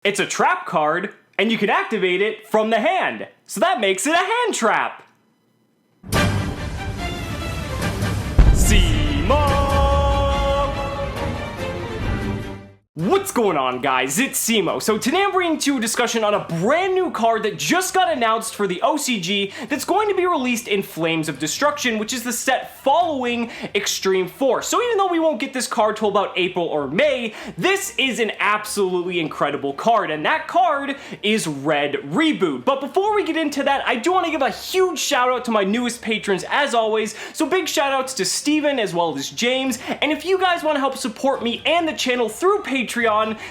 It's a trap card, and you can activate it from the hand. So that makes it a hand trap. Cimoooooooo! What's going on, guys? It's Cimo. So today I'm bringing to you a discussion on a brand new card that just got announced for the OCG that's going to be released in Flames of Destruction, which is the set following Extreme Force. So even though we won't get this card till about April or May, this is an absolutely incredible card, and that card is Red Reboot. But before we get into that, I do want to give a huge shout out to my newest patrons as always. So big shout outs to Steven as well as James, and if you guys want to help support me and the channel through Patreon,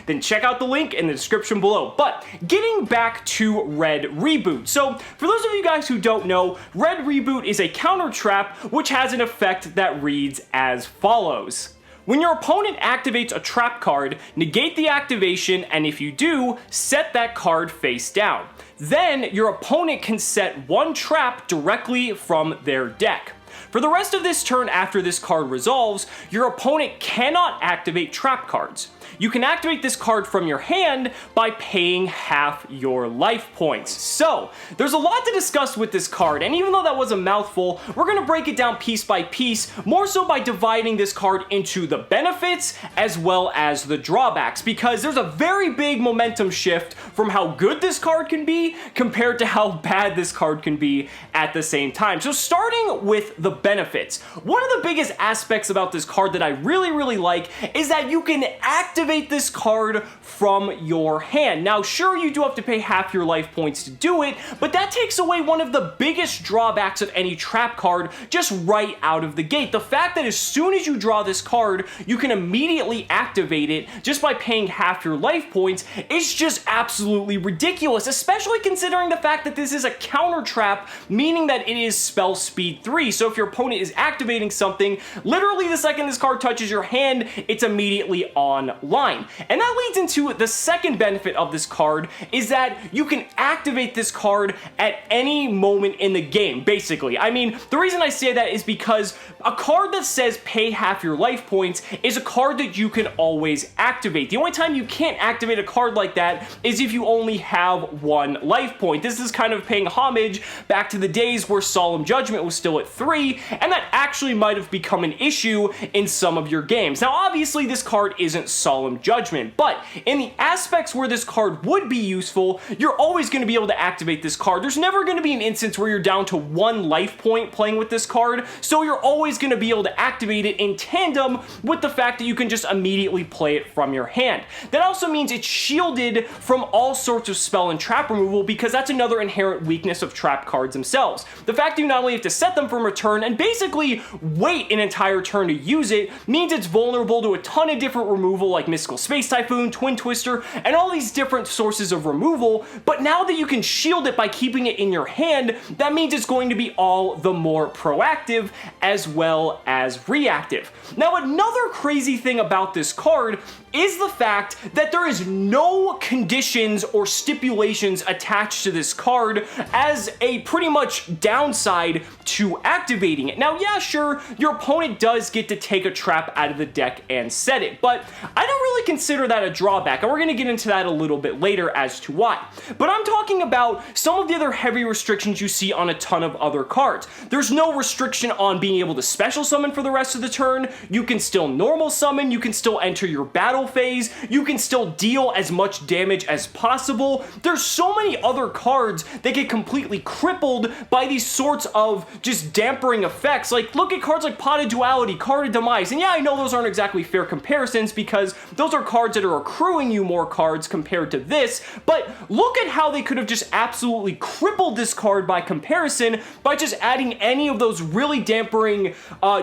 then check out the link in the description below. But getting back to Red Reboot. So for those of you guys who don't know, Red Reboot is a counter trap which has an effect that reads as follows. When your opponent activates a trap card, negate the activation, and if you do, set that card face down. Then your opponent can set one trap directly from their deck. For the rest of this turn after this card resolves, your opponent cannot activate trap cards. You can activate this card from your hand by paying half your life points. So, there's a lot to discuss with this card, and even though that was a mouthful, we're going to break it down piece by piece, more so by dividing this card into the benefits as well as the drawbacks, because there's a very big momentum shift from how good this card can be compared to how bad this card can be at the same time. So starting with the benefits, one of the biggest aspects about this card that I really like is that you can activate this card from your hand. Now, sure, you do have to pay half your life points to do it, but that takes away one of the biggest drawbacks of any trap card just right out of the gate. The fact that as soon as you draw this card, you can immediately activate it just by paying half your life points is just absolutely ridiculous, especially considering the fact that this is a counter trap, meaning that it is spell speed 3. So if your opponent is activating something, literally the second this card touches your hand, it's immediately online. And that leads into the second benefit of this card, is that you can activate this card at any moment in the game, basically. I mean, the reason I say that is because a card that says pay half your life points is a card that you can always activate. The only time you can't activate a card like that is if you only have one life point. This is kind of paying homage back to the days where Solemn Judgment was still at 3, and that actually might have become an issue in some of your games. Now, obviously, this card isn't Solemn Judgment, but in the aspects where this card would be useful, you're always going to be able to activate this card. There's never going to be an instance where you're down to one life point playing with this card, so you're always going to be able to activate it in tandem with the fact that you can just immediately play it from your hand. That also means it's shielded from all sorts of spell and trap removal, because that's another inherent weakness of trap cards themselves. The fact that you not only have to set them from return and basically wait an entire turn to use it means it's vulnerable to a ton of different removal like Mystical Space Typhoon, Twin Twister, and all these different sources of removal, but now that you can shield it by keeping it in your hand, that means it's going to be all the more proactive as well as reactive. Now, another crazy thing about this card is the fact that there is no conditions or stipulations attached to this card as a pretty much downside to activating it. Now, yeah, sure, your opponent does get to take a trap out of the deck and set it, but I don't really consider that a drawback, and we're going to get into that a little bit later as to why. But I'm talking about some of the other heavy restrictions you see on a ton of other cards. There's no restriction on being able to special summon for the rest of the turn. You can still normal summon, you can still enter your battle phase, you can still deal as much damage as possible. There's so many other cards that get completely crippled by these sorts of just dampering effects. Like, look at cards like Pot of Duality, Card of Demise, and yeah, I know those aren't exactly fair comparisons because those are cards that are accruing you more cards compared to this, but look at how they could have just absolutely crippled this card by comparison by just adding any of those really dampering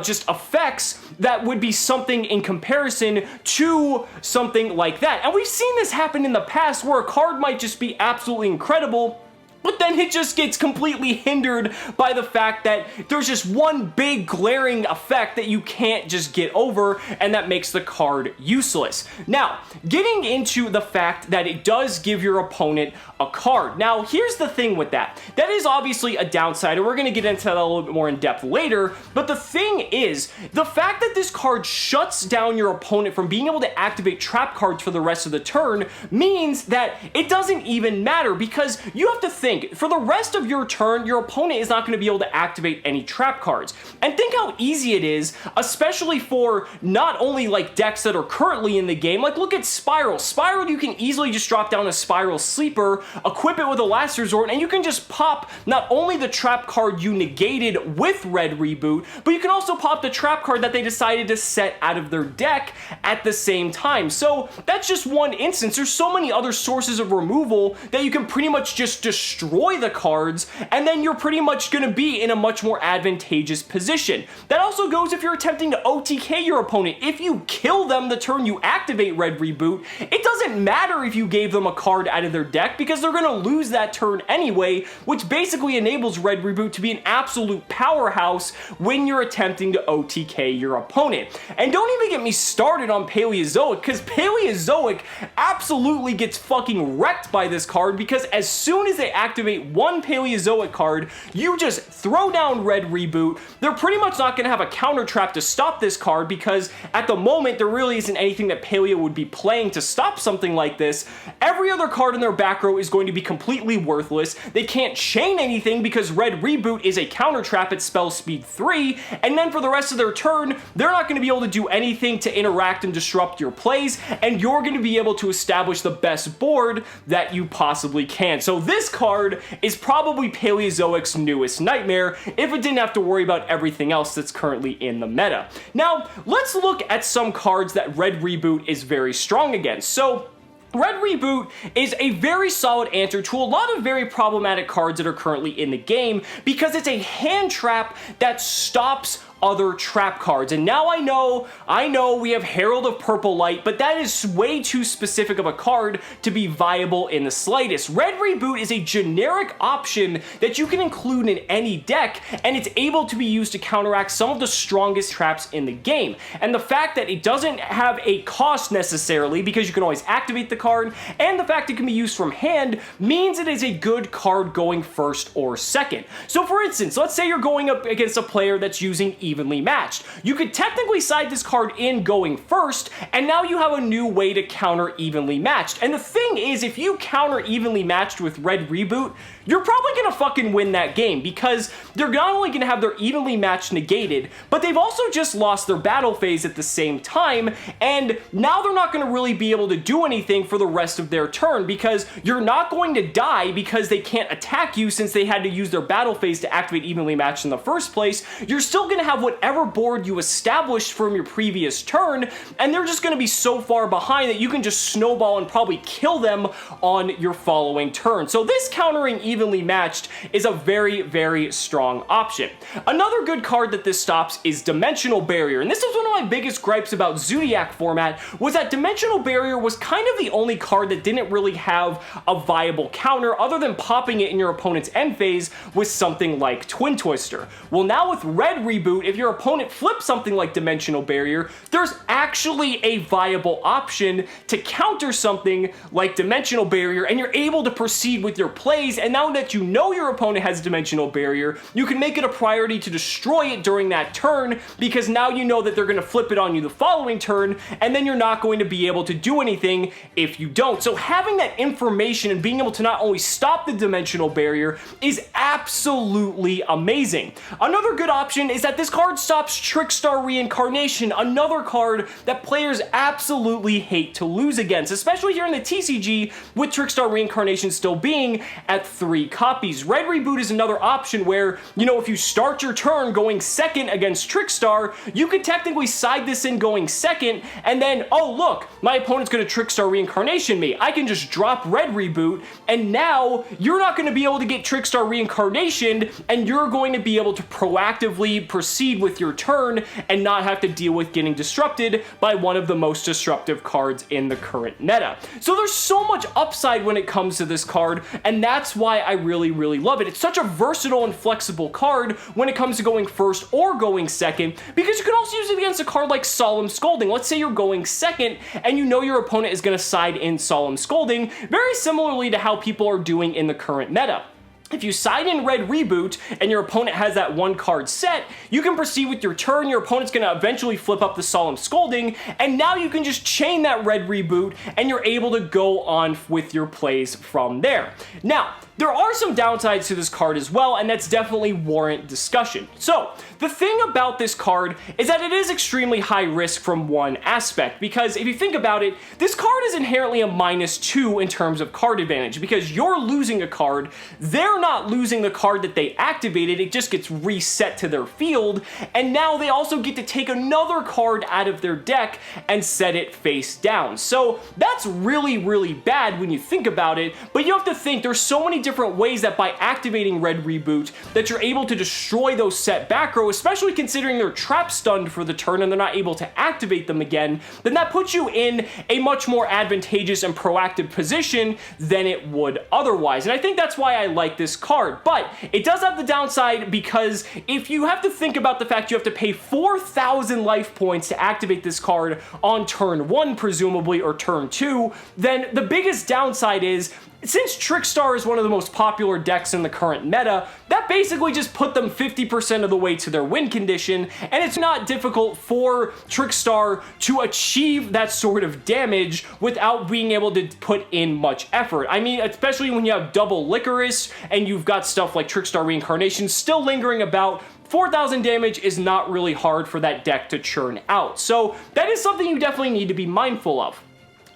just effects that would be something in comparison to something like that. And we've seen this happen in the past where a card might just be absolutely incredible, but then it just gets completely hindered by the fact that there's just one big glaring effect that you can't just get over, and that makes the card useless. Now, getting into the fact that it does give your opponent a card. Now, here's the thing with that. That is obviously a downside, and we're going to get into that a little bit more in depth later, but the thing is, the fact that this card shuts down your opponent from being able to activate trap cards for the rest of the turn means that it doesn't even matter, because you have to think, for the rest of your turn, your opponent is not going to be able to activate any trap cards. And think how easy it is, especially for not only like decks that are currently in the game, like look at Spiral. Spiral, you can easily just drop down a Spiral Sleeper, equip it with a Last Resort, and you can just pop not only the trap card you negated with Red Reboot, but you can also pop the trap card that they decided to set out of their deck at the same time. So that's just one instance. There's so many other sources of removal that you can pretty much just destroy the cards, and then you're pretty much going to be in a much more advantageous position. That also goes if you're attempting to OTK your opponent. If you kill them the turn you activate Red Reboot, it doesn't matter if you gave them a card out of their deck, because they're going to lose that turn anyway, which basically enables Red Reboot to be an absolute powerhouse when you're attempting to OTK your opponent. And don't even get me started on Paleozoic, because Paleozoic absolutely gets fucking wrecked by this card, because as soon as they activate one Paleozoic card, you just throw down Red Reboot. They're pretty much not going to have a counter trap to stop this card, because at the moment there really isn't anything that Paleo would be playing to stop something like this. Every other card in their back row is going to be completely worthless. They can't chain anything because Red Reboot is a counter trap at spell speed 3, and then for the rest of their turn, they're not going to be able to do anything to interact and disrupt your plays, and you're going to be able to establish the best board that you possibly can. So this card is probably Paleozoic's newest nightmare, if it didn't have to worry about everything else that's currently in the meta. Now, let's look at some cards that Red Reboot is very strong against. So, Red Reboot is a very solid answer to a lot of very problematic cards that are currently in the game, because it's a hand trap that stops other trap cards. And now I know we have Herald of Purple Light, but that is way too specific of a card to be viable in the slightest. Red Reboot is a generic option that you can include in any deck, and it's able to be used to counteract some of the strongest traps in the game. And the fact that it doesn't have a cost necessarily, because you can always activate the card, and the fact it can be used from hand, means it is a good card going first or second. So for instance, let's say you're going up against a player that's using Evenly Matched. You could technically side this card in going first, and now you have a new way to counter Evenly Matched. And the thing is, if you counter Evenly Matched with Red Reboot, you're probably gonna fucking win that game, because they're not only gonna have their Evenly Matched negated, but they've also just lost their battle phase at the same time, and now they're not gonna really be able to do anything for the rest of their turn, because you're not going to die because they can't attack you since they had to use their battle phase to activate Evenly Matched in the first place. You're still gonna have whatever board you established from your previous turn, and they're just gonna be so far behind that you can just snowball and probably kill them on your following turn. So this countering Evenly Matched is a very, very strong option. Another good card that this stops is Dimensional Barrier, and this is one of my biggest gripes about Zodiac format, was that Dimensional Barrier was kind of the only card that didn't really have a viable counter other than popping it in your opponent's end phase with something like Twin Twister. Well, now with Red Reboot, if your opponent flips something like Dimensional Barrier, there's actually a viable option to counter something like Dimensional Barrier, and you're able to proceed with your plays. And now that you know your opponent has Dimensional Barrier, you can make it a priority to destroy it during that turn, because now you know that they're going to flip it on you the following turn, and then you're not going to be able to do anything if you don't. So having that information and being able to not only stop the Dimensional Barrier is absolutely amazing. Another good option is that this card stops Trickstar Reincarnation, another card that players absolutely hate to lose against, especially here in the TCG with Trickstar Reincarnation still being at 3 copies. Red Reboot is another option where, you know, if you start your turn going second against Trickstar, you could technically side this in going second, and then, oh look, my opponent's gonna Trickstar Reincarnation me. I can just drop Red Reboot, and now you're not gonna be able to get Trickstar Reincarnation, and you're going to be able to proactively proceed proceed with your turn and not have to deal with getting disrupted by one of the most disruptive cards in the current meta. So there's so much upside when it comes to this card, and that's why I really love it. It's such a versatile and flexible card when it comes to going first or going second, because you can also use it against a card like Solemn Scolding. Let's say you're going second and you know your opponent is going to side in Solemn Scolding, very similarly to how people are doing in the current meta. If you side in Red Reboot and your opponent has that one card set, you can proceed with your turn, your opponent's going to eventually flip up the Solemn Scolding, and now you can just chain that Red Reboot and you're able to go on with your plays from there. Now, there are some downsides to this card as well, and that's definitely warrant discussion. So, the thing about this card is that it is extremely high risk from one aspect, because if you think about it, this card is inherently a -2 in terms of card advantage, because you're losing a card, they're not losing the card that they activated, it just gets reset to their field, and now they also get to take another card out of their deck and set it face down. So, that's really bad when you think about it, but you have to think there's so many different ways that by activating Red Reboot that you're able to destroy those set back row, especially considering they're trap stunned for the turn and they're not able to activate them again, then that puts you in a much more advantageous and proactive position than it would otherwise. And I think that's why I like this card, but it does have the downside, because if you have to think about the fact you have to pay 4,000 life points to activate this card on turn 1 presumably, or turn 2, then the biggest downside is, since Trickstar is one of the most popular decks in the current meta, that basically just put them 50% of the way to their win condition, and it's not difficult for Trickstar to achieve that sort of damage without being able to put in much effort. I mean, especially when you have double Licorice and you've got stuff like Trickstar Reincarnation still lingering about, 4,000 damage is not really hard for that deck to churn out. So that is something you definitely need to be mindful of.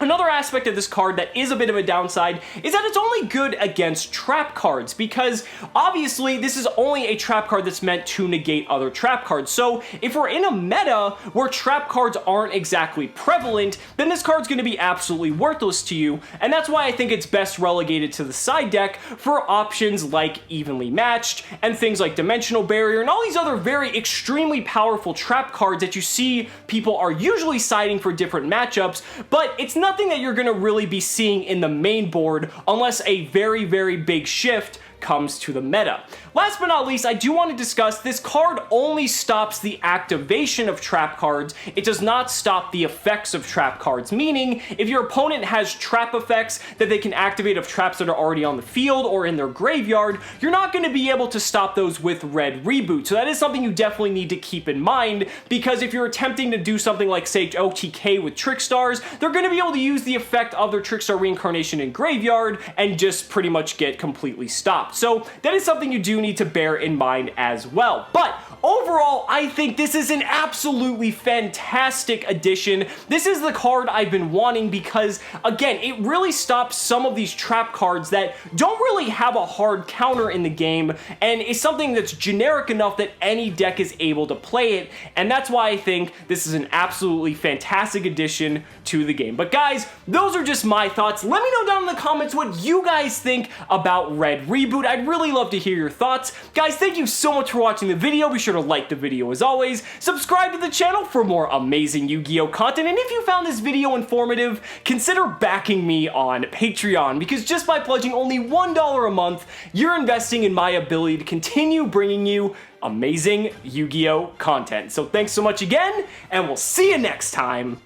Another aspect of this card that is a bit of a downside is that it's only good against trap cards, because obviously this is only a trap card that's meant to negate other trap cards. So if we're in a meta where trap cards aren't exactly prevalent, then this card's going to be absolutely worthless to you, and that's why I think it's best relegated to the side deck for options like Evenly Matched and things like Dimensional Barrier and all these other very extremely powerful trap cards that you see people are usually siding for different matchups, but it's nothing that you're going to really be seeing in the main board unless a very big shift comes to the meta. Last but not least, I do want to discuss this card only stops the activation of trap cards. It does not stop the effects of trap cards, meaning if your opponent has trap effects that they can activate of traps that are already on the field or in their graveyard, you're not going to be able to stop those with Red Reboot. So that is something you definitely need to keep in mind, because if you're attempting to do something like say OTK with Trickstars, they're going to be able to use the effect of their Trickstar Reincarnation in graveyard and just pretty much get completely stopped. So that is something you do need to bear in mind as well. But overall, I think this is an absolutely fantastic addition. This is the card I've been wanting because, again, it really stops some of these trap cards that don't really have a hard counter in the game, and is something that's generic enough that any deck is able to play it, and that's why I think this is an absolutely fantastic addition to the game. But guys, those are just my thoughts. Let me know down in the comments what you guys think about Red Reboot. I'd really love to hear your thoughts. Guys, thank you so much for watching the video. Be sure to like the video as always. Subscribe to the channel for more amazing Yu-Gi-Oh content. And if you found this video informative, consider backing me on Patreon, because just by pledging only $1 a month, you're investing in my ability to continue bringing you amazing Yu-Gi-Oh content. So thanks so much again, and we'll see you next time.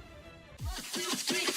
1, 2, 3.